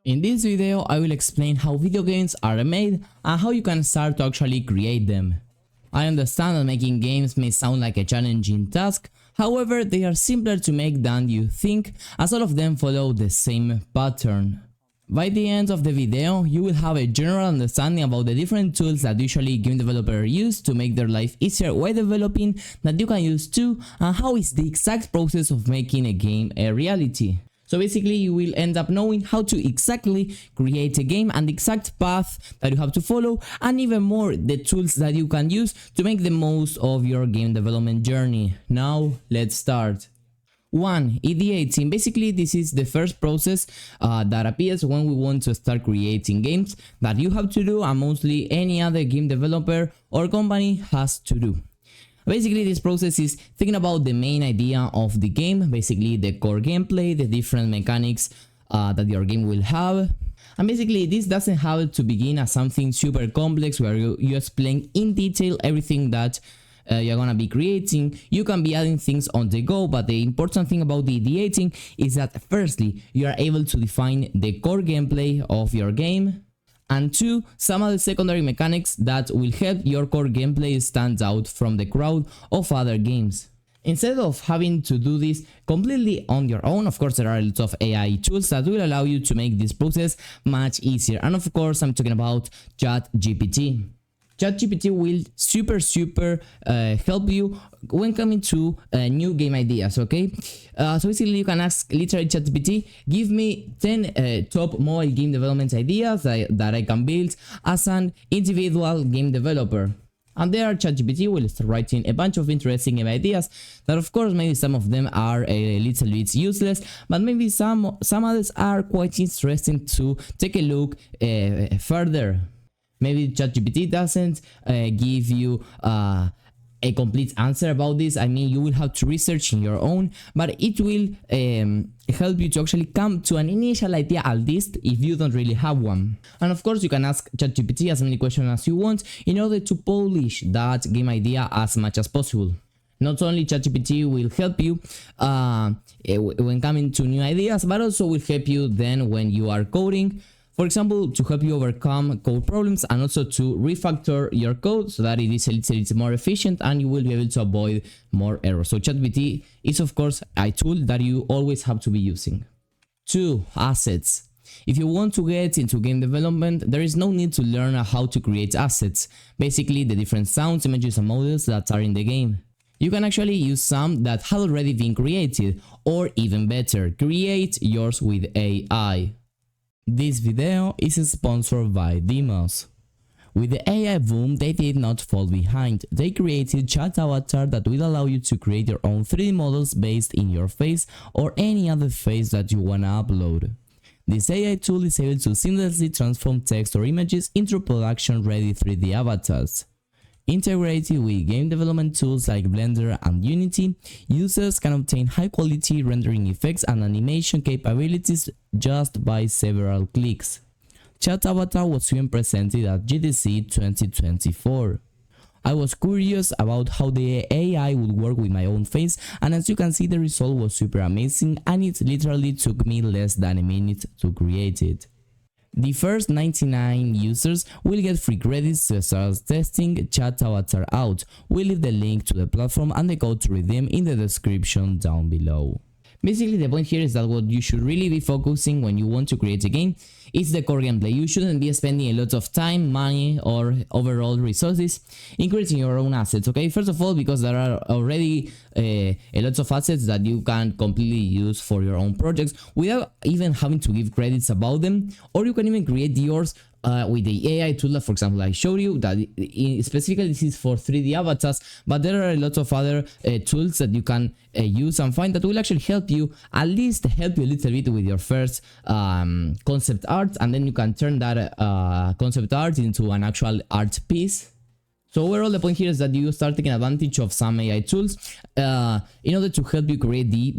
In this video, I will explain how video games are made and how you can start to actually create them. I understand that making games may sound like a challenging task, however they are simpler to make than you think, as all of them follow the same pattern. By the end of the video, you will have a general understanding about the different tools that usually game developers use to make their life easier while developing that you can use too, and how is the exact process of making a game a reality. So basically you will end up knowing how to exactly create a game and the exact path that you have to follow, and even more the tools that you can use to make the most of your game development journey. Now let's start. 1. Ideating. Basically this is the first process that appears when we want to start creating games that you have to do, and mostly any other game developer or company has to do. Basically this process is thinking about the main idea of the game, basically the core gameplay, the different mechanics that your game will have. And basically this doesn't have to begin as something super complex where you explain in detail everything that you're gonna be creating. You can be adding things on the go, but the important thing about the ideating is that firstly you are able to define the core gameplay of your game, and 2, some of the secondary mechanics that will help your core gameplay stand out from the crowd of other games. Instead of having to do this completely on your own, of course there are lots of AI tools that will allow you to make this process much easier, and of course I'm talking about ChatGPT. ChatGPT will super help you when coming to new game ideas, okay? So basically you can ask literally ChatGPT, give me 10 top mobile game development ideas that I can build as an individual game developer. And there ChatGPT will start writing a bunch of interesting game ideas that of course maybe some of them are a little bit useless, but maybe some others are quite interesting to take a look further. Maybe ChatGPT doesn't give you a complete answer about this. I mean, you will have to research in your own, but it will help you to actually come to an initial idea, at least if you don't really have one. And of course you can ask ChatGPT as many questions as you want in order to polish that game idea as much as possible. Not only ChatGPT will help you when coming to new ideas, but also will help you then when you are coding. For example, to help you overcome code problems and also to refactor your code so that it is a little bit more efficient and you will be able to avoid more errors. So ChatGPT is of course a tool that you always have to be using. 2. Assets. If you want to get into game development, there is no need to learn how to create assets. Basically the different sounds, images and models that are in the game. You can actually use some that have already been created, or even better, create yours with AI. This video is sponsored by Demos. With the AI boom, they did not fall behind. They created chat avatar that will allow you to create your own 3D models based in your face or any other face that you wanna upload. This AI tool is able to seamlessly transform text or images into production-ready 3D avatars. Integrated with game development tools like Blender and Unity, users can obtain high-quality rendering effects and animation capabilities just by several clicks. Chat Avatar was even presented at GDC 2024. I was curious about how the AI would work with my own face, and as you can see the result was super amazing, and it literally took me less than a minute to create it. The first 99 users will get free credits to start testing Chat Avatar out. We'll leave the link to the platform and the code to redeem in the description down below. Basically the point here is that what you should really be focusing when you want to create a game is the core gameplay. You shouldn't be spending a lot of time, money or overall resources in creating your own assets, okay? First of all, because there are already a lot of assets that you can completely use for your own projects without even having to give credits about them, or you can even create yours with the AI tool that, for example, I showed you that specifically this is for 3D avatars, but there are a lot of other tools that you can use and find that will actually help you, at least help you a little bit with your first concept art, and then you can turn that concept art into an actual art piece. So overall the point here is that you start taking advantage of some AI tools in order to help you create the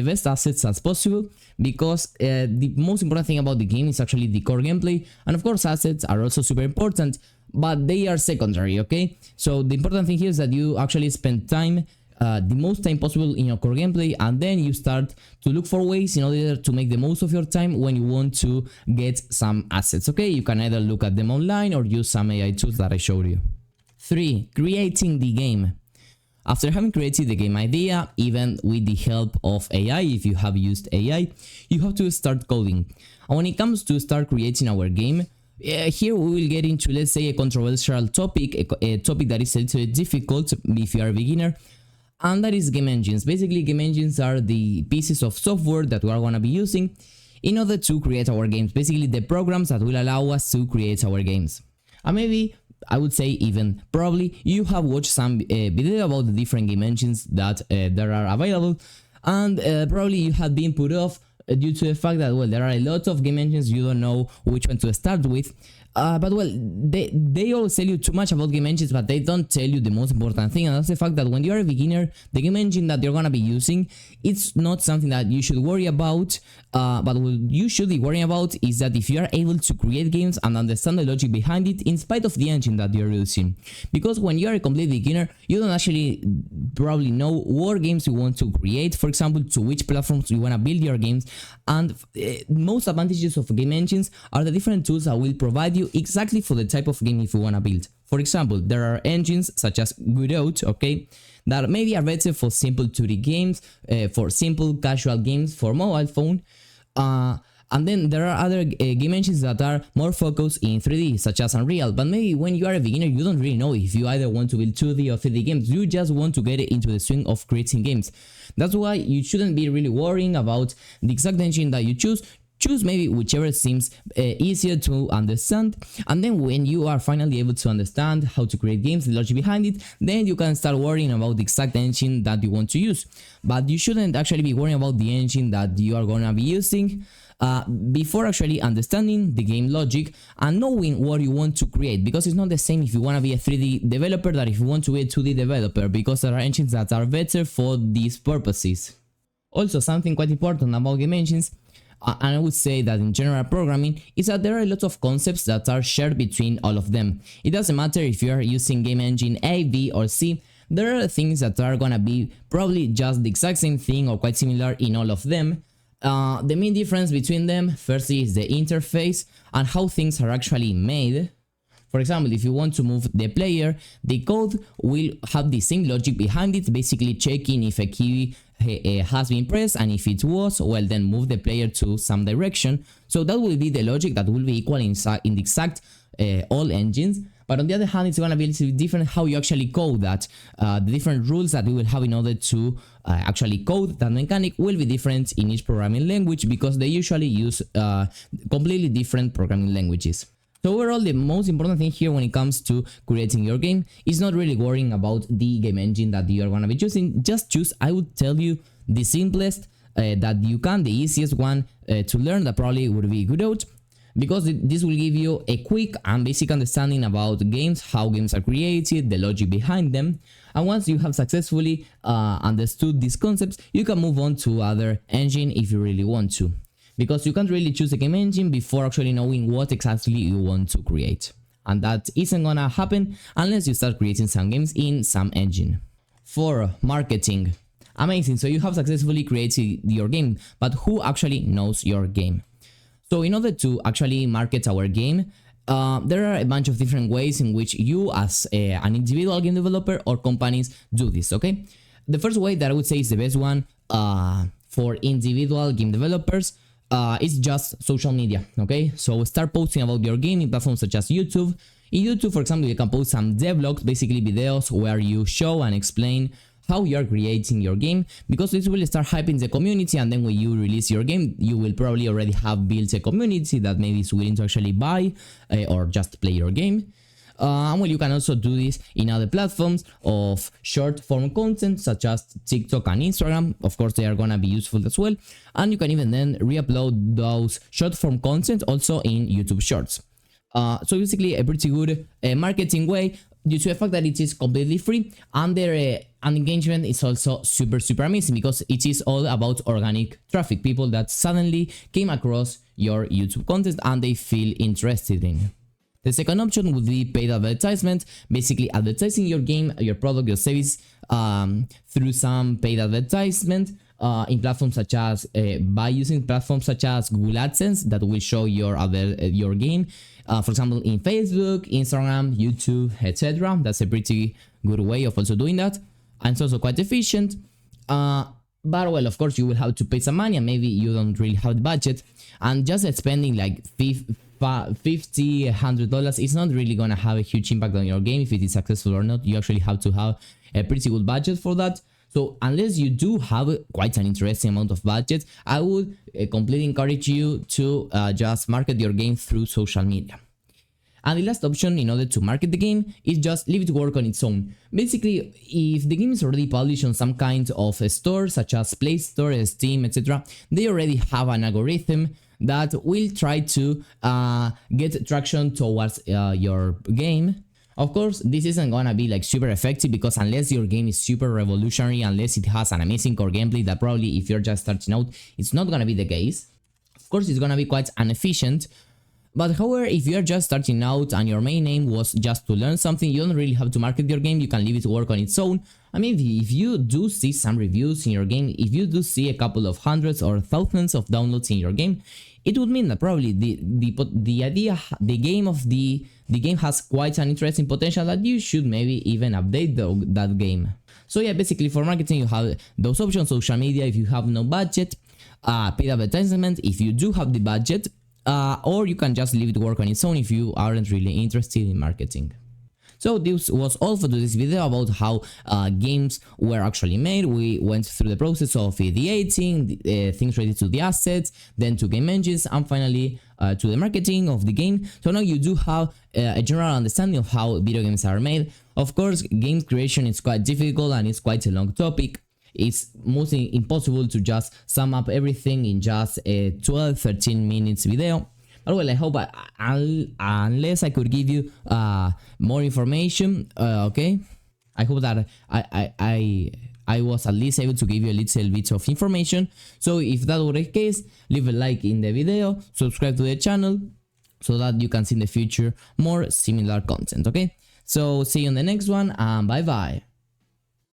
best assets as possible, because the most important thing about the game is actually the core gameplay, and of course assets are also super important, but they are secondary, okay? So the important thing here is that you actually spend time the most time possible in your core gameplay, and then you start to look for ways in order to make the most of your time when you want to get some assets. Okay, you can either look at them online or use some AI tools that I showed you. 3. Creating the game. After having created the game idea, even with the help of AI, if you have used AI, you have to start coding. And when it comes to start creating our game, here we will get into, let's say, a controversial topic, a topic that is a little bit difficult if you are a beginner, and that is game engines. Basically, game engines are the pieces of software that we are going to be using in order to create our games. Basically, the programs that will allow us to create our games. And maybe, I would say even probably, you have watched some video about the different game engines that there are available, and probably you have been put off due to the fact that, well, there are a lot of game engines, you don't know which one to start with. But well, they always tell you too much about game engines, but they don't tell you the most important thing, and that's the fact that when you're a beginner, the game engine that you're gonna be using, it's not something that you should worry about. But what you should be worrying about is that if you are able to create games and understand the logic behind it, in spite of the engine that you're using. Because when you're a complete beginner, you don't actually probably know what games you want to create, for example, to which platforms you want to build your games, and most advantages of game engines are the different tools that will provide you exactly for the type of game if you want to build. For example, there are engines such as Godot, okay, that maybe are better for simple 2D games, for simple casual games for mobile phone, and then there are other game engines that are more focused in 3D, such as Unreal. But maybe when you are a beginner, you don't really know if you either want to build 2D or 3D games. You just want to get into the swing of creating games. That's why you shouldn't be really worrying about the exact engine that you choose. Choose maybe whichever seems easier to understand, and then when you are finally able to understand how to create games, the logic behind it, then you can start worrying about the exact engine that you want to use. But you shouldn't actually be worrying about the engine that you are gonna be using before actually understanding the game logic and knowing what you want to create, because it's not the same if you want to be a 3D developer that if you want to be a 2D developer, because there are engines that are better for these purposes. Also, something quite important about game engines, and I would say that in general programming, is that there are a lot of concepts that are shared between all of them. It doesn't matter if you are using game engine A, B or C, there are things that are gonna be probably just the exact same thing or quite similar in all of them. The main difference between them, firstly, is the interface and how things are actually made. For example, if you want to move the player, the code will have the same logic behind it, basically checking if a key has been pressed, and if it was, well, then move the player to some direction. So that will be the logic that will be equal in the exact all engines. But on the other hand, it's going to be a little bit different how you actually code that. The different rules that we will have in order to actually code that mechanic will be different in each programming language, because they usually use completely different programming languages. So overall, the most important thing here when it comes to creating your game is not really worrying about the game engine that you are going to be choosing. Just choose, I would tell you, the simplest that you can, the easiest one to learn, that probably would be Godot, because this will give you a quick and basic understanding about games, how games are created, the logic behind them. And once you have successfully understood these concepts, you can move on to other engine if you really want to, because you can't really choose a game engine before actually knowing what exactly you want to create. And that isn't gonna happen unless you start creating some games in some engine. 4. Marketing. Amazing, so you have successfully created your game, but who actually knows your game? So in order to actually market our game, there are a bunch of different ways in which you as an individual game developer or companies do this, okay? The first way that I would say is the best one for individual game developers is just social media, okay? So start posting about your game in platforms such as YouTube. In YouTube, for example, you can post some devlogs, basically videos where you show and explain how you are creating your game, because this will start hyping the community, and then when you release your game, you will probably already have built a community that maybe is willing to actually buy or just play your game. And well, you can also do this in other platforms of short form content such as TikTok and Instagram. Of course, they are gonna be useful as well, and you can even then re-upload those short form content also in YouTube Shorts. So basically a pretty good marketing way, due to the fact that it is completely free, and their engagement is also super amazing, because it is all about organic traffic, people that suddenly came across your YouTube content and they feel interested in. The second option would be paid advertisement, basically advertising your game, your product, your service through some paid advertisement in platforms such as by using platforms such as Google AdSense that will show your game. For example, in Facebook, Instagram, YouTube, etc. That's a pretty good way of also doing that, and it's also quite efficient. But well, of course, you will have to pay some money, and maybe you don't really have the budget, and just spending like $50, $100 is not really gonna have a huge impact on your game if it is successful or not. You actually have to have a pretty good budget for that. So unless you do have quite an interesting amount of budget, I would completely encourage you to just market your game through social media. And the last option in order to market the game is just leave it to work on its own. Basically, if the game is already published on some kind of a store such as Play Store, Steam, etc., they already have an algorithm that will try to get traction towards your game. Of course, this isn't gonna be like super effective because unless your game is super revolutionary, unless it has an amazing core gameplay, that probably if you're just starting out, it's not gonna be the case. Of course, it's gonna be quite inefficient. But however, if you're just starting out and your main aim was just to learn something, you don't really have to market your game, you can leave it to work on its own. I mean, if you do see some reviews in your game, if you do see a couple of hundreds or thousands of downloads in your game, it would mean that probably the game has quite an interesting potential that you should maybe even update that game. So yeah, basically for marketing you have those options: social media if you have no budget, paid advertisement if you do have the budget, or you can just leave it to work on its own if you aren't really interested in marketing. So this was all for this video about how games were actually made. We went through the process of ideating, things related to the assets, then to game engines, and finally to the marketing of the game. So now you do have a general understanding of how video games are made. Of course, game creation is quite difficult and it's quite a long topic. It's mostly impossible to just sum up everything in just a 12-13 minutes video. But well, I hope unless I could give you more information, okay, I hope that I was at least able to give you a little bit of information. So if that were the case, leave a like in the video, subscribe to the channel so that you can see in the future more similar content, okay? So see you in the next one, and bye bye.